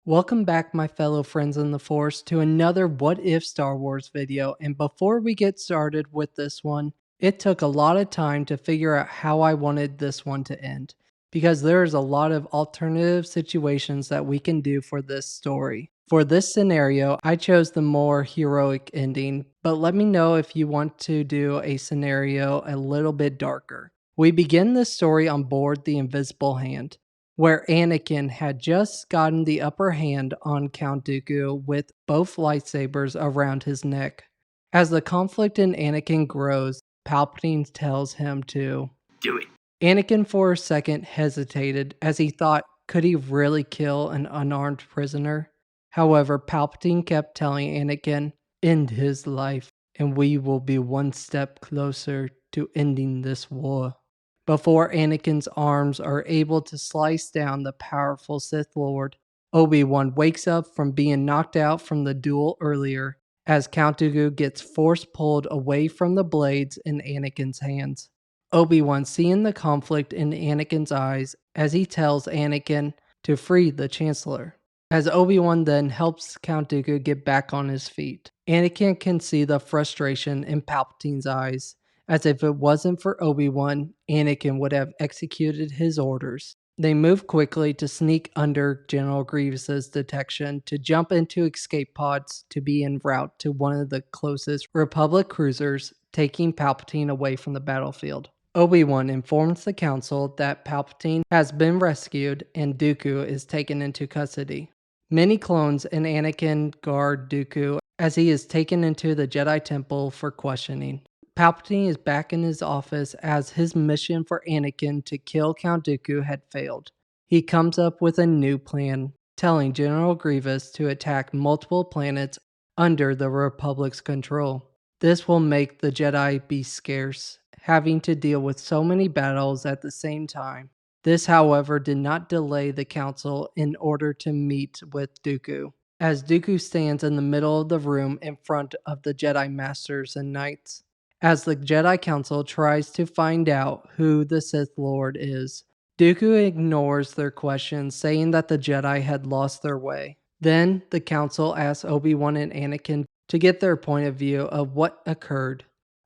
Welcome back, my fellow friends in the Force, to another What If Star Wars video. And before we get started with this one, it took a lot of time to figure out how I wanted this one to end, because there's a lot of alternative situations that we can do for this story. For this scenario, I chose the more heroic ending, but let me know if you want to do a scenario a little bit darker. We begin this story on board the Invisible Hand, where Anakin had just gotten the upper hand on Count Dooku with both lightsabers around his neck. As the conflict in Anakin grows, Palpatine tells him to Do it. Anakin for a second hesitated as he thought, could he really kill an unarmed prisoner? However, Palpatine kept telling Anakin, end his life, and we will be one step closer to ending this war. Before Anakin's arms are able to slice down the powerful Sith Lord, Obi-Wan wakes up from being knocked out from the duel earlier, as Count Dooku gets force-pulled away from the blades in Anakin's hands. Obi-Wan seeing the conflict in Anakin's eyes as he tells Anakin to free the Chancellor. As Obi-Wan then helps Count Dooku get back on his feet, Anakin can see the frustration in Palpatine's eyes, as if it wasn't for Obi-Wan, Anakin would have executed his orders. They move quickly to sneak under General Grievous's detection to jump into escape pods to be en route to one of the closest Republic cruisers, taking Palpatine away from the battlefield. Obi-Wan informs the Council that Palpatine has been rescued and Dooku is taken into custody. Many clones and Anakin guard Dooku as he is taken into the Jedi Temple for questioning. Palpatine is back in his office as his mission for Anakin to kill Count Dooku had failed. He comes up with a new plan, telling General Grievous to attack multiple planets under the Republic's control. This will make the Jedi be scarce, having to deal with so many battles at the same time. This, however, did not delay the Council in order to meet with Dooku, as Dooku stands in the middle of the room in front of the Jedi Masters and Knights. As the Jedi Council tries to find out who the Sith Lord is, Dooku ignores their questions, saying that the Jedi had lost their way. Then, the Council asks Obi-Wan and Anakin to get their point of view of what occurred.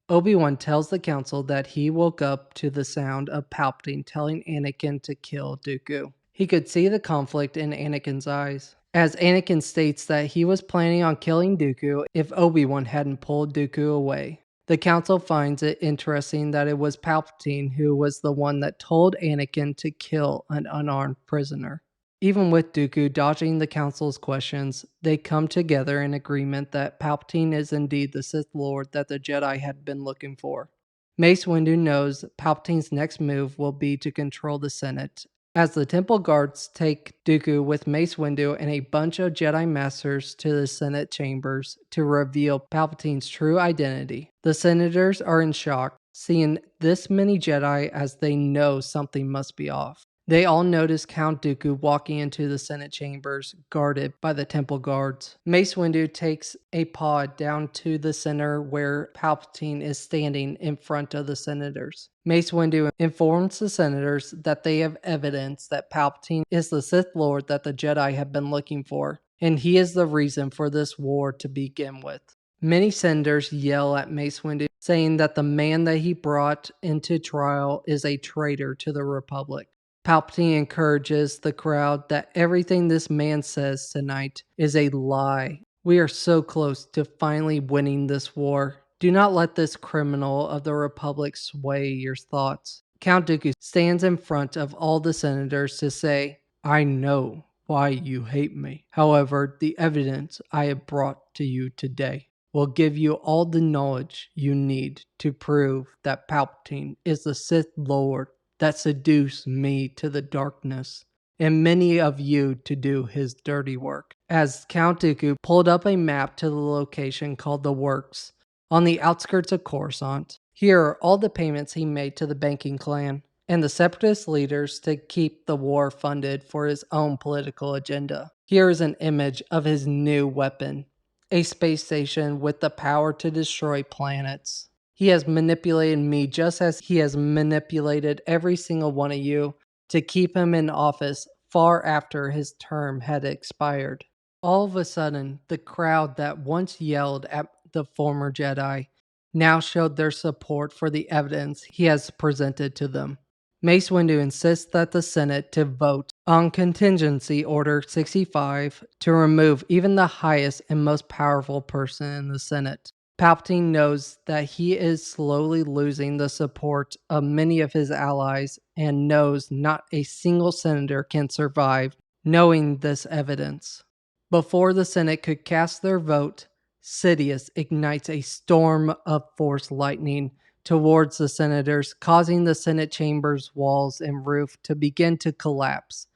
Obi-Wan tells the Council that he woke up to the sound of Palpatine telling Anakin to kill Dooku. He could see the conflict in Anakin's eyes, as Anakin states that he was planning on killing Dooku if Obi-Wan hadn't pulled Dooku away. The Council finds it interesting that it was Palpatine who was the one that told Anakin to kill an unarmed prisoner. Even with Dooku dodging the Council's questions, they come together in agreement that Palpatine is indeed the Sith Lord that the Jedi had been looking for. Mace Windu knows Palpatine's next move will be to control the Senate, as the Temple guards take Dooku with Mace Windu and a bunch of Jedi Masters to the Senate chambers to reveal Palpatine's true identity. The Senators are in shock, seeing this many Jedi, as they know something must be off. They all notice Count Dooku walking into the Senate chambers, guarded by the Temple guards. Mace Windu takes a pod down to the center where Palpatine is standing in front of the senators. Mace Windu informs the senators that they have evidence that Palpatine is the Sith Lord that the Jedi have been looking for, and he is the reason for this war to begin with. Many senators yell at Mace Windu, saying that the man that he brought into trial is a traitor to the Republic. Palpatine encourages the crowd that everything this man says tonight is a lie. We are so close to finally winning this war. Do not let this criminal of the Republic sway your thoughts. Count Dooku stands in front of all the senators to say, I know why you hate me. However, the evidence I have brought to you today will give you all the knowledge you need to prove that Palpatine is the Sith Lord that seduced me to the darkness, and many of you to do his dirty work. As Count Dooku pulled up a map to the location called the Works, on the outskirts of Coruscant, here are all the payments he made to the banking clan and the separatist leaders to keep the war funded for his own political agenda. Here is an image of his new weapon, a space station with the power to destroy planets. He has manipulated me just as he has manipulated every single one of you to keep him in office far after his term had expired. All of a sudden, the crowd that once yelled at the former Jedi now showed their support for the evidence he has presented to them. Mace Windu insists that the Senate to vote on Contingency Order 65 to remove even the highest and most powerful person in the Senate. Palpatine knows that he is slowly losing the support of many of his allies and knows not a single senator can survive knowing this evidence. Before the Senate could cast their vote, Sidious ignites a storm of Force lightning towards the senators, causing the Senate chamber's walls and roof to begin to collapse.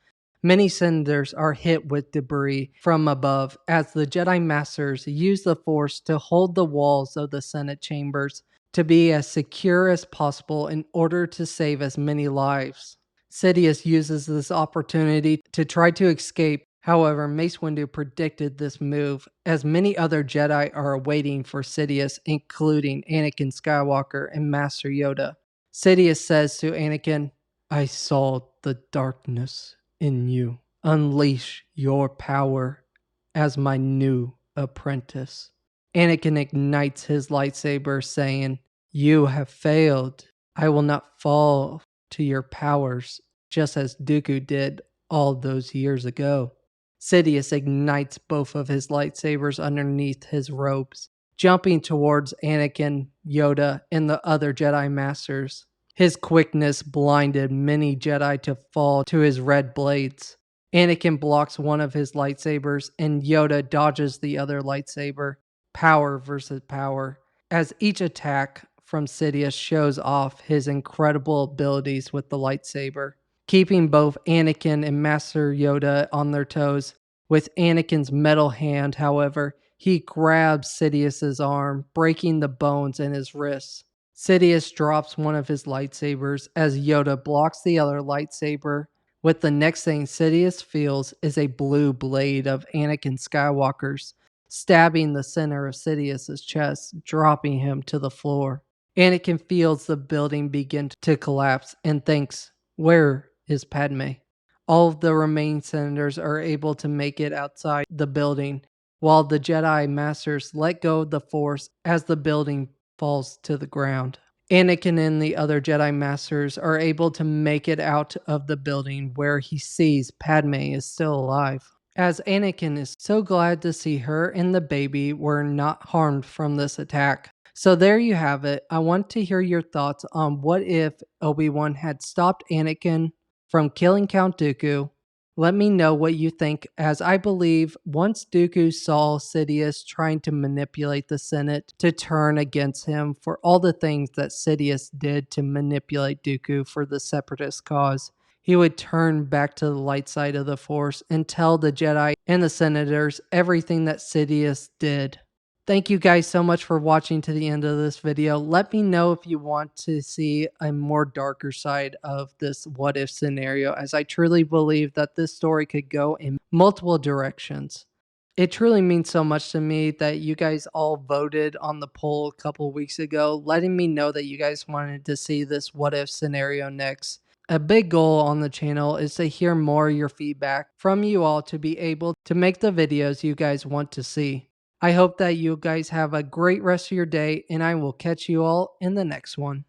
Many senators are hit with debris from above as the Jedi Masters use the Force to hold the walls of the Senate chambers to be as secure as possible in order to save as many lives. Sidious uses this opportunity to try to escape. However, Mace Windu predicted this move, as many other Jedi are awaiting for Sidious, including Anakin Skywalker and Master Yoda. Sidious says to Anakin, "I saw the darkness in you. Unleash your power as my new apprentice." Anakin ignites his lightsaber, saying, "You have failed. I will not fall to your powers, just as Dooku did all those years ago." Sidious ignites both of his lightsabers underneath his robes, jumping towards Anakin, Yoda, and the other Jedi Masters. His quickness blinded many Jedi to fall to his red blades. Anakin blocks one of his lightsabers, and Yoda dodges the other lightsaber. Power versus power, as each attack from Sidious shows off his incredible abilities with the lightsaber, keeping both Anakin and Master Yoda on their toes. With Anakin's metal hand, however, he grabs Sidious's arm, breaking the bones in his wrists. Sidious drops one of his lightsabers as Yoda blocks the other lightsaber. With the next thing Sidious feels is a blue blade of Anakin Skywalker's, stabbing the center of Sidious's chest, dropping him to the floor. Anakin feels the building begin to collapse and thinks, "Where is Padme?" All of the remaining senators are able to make it outside the building, while the Jedi Masters let go of the Force as the building falls to the ground. Anakin and the other Jedi Masters are able to make it out of the building, where he sees Padme is still alive. As Anakin is so glad to see her and the baby were not harmed from this attack. So there you have it. I want to hear your thoughts on what if Obi-Wan had stopped Anakin from killing Count Dooku. Let me know what you think, as I believe once Dooku saw Sidious trying to manipulate the Senate to turn against him for all the things that Sidious did to manipulate Dooku for the Separatist cause, he would turn back to the light side of the Force and tell the Jedi and the Senators everything that Sidious did. Thank you guys so much for watching to the end of this video. Let me know if you want to see a more darker side of this what if scenario, as I truly believe that this story could go in multiple directions. It truly means so much to me that you guys all voted on the poll a couple weeks ago, letting me know that you guys wanted to see this what if scenario next. A big goal on the channel is to hear more of your feedback from you all to be able to make the videos you guys want to see. I hope that you guys have a great rest of your day, and I will catch you all in the next one.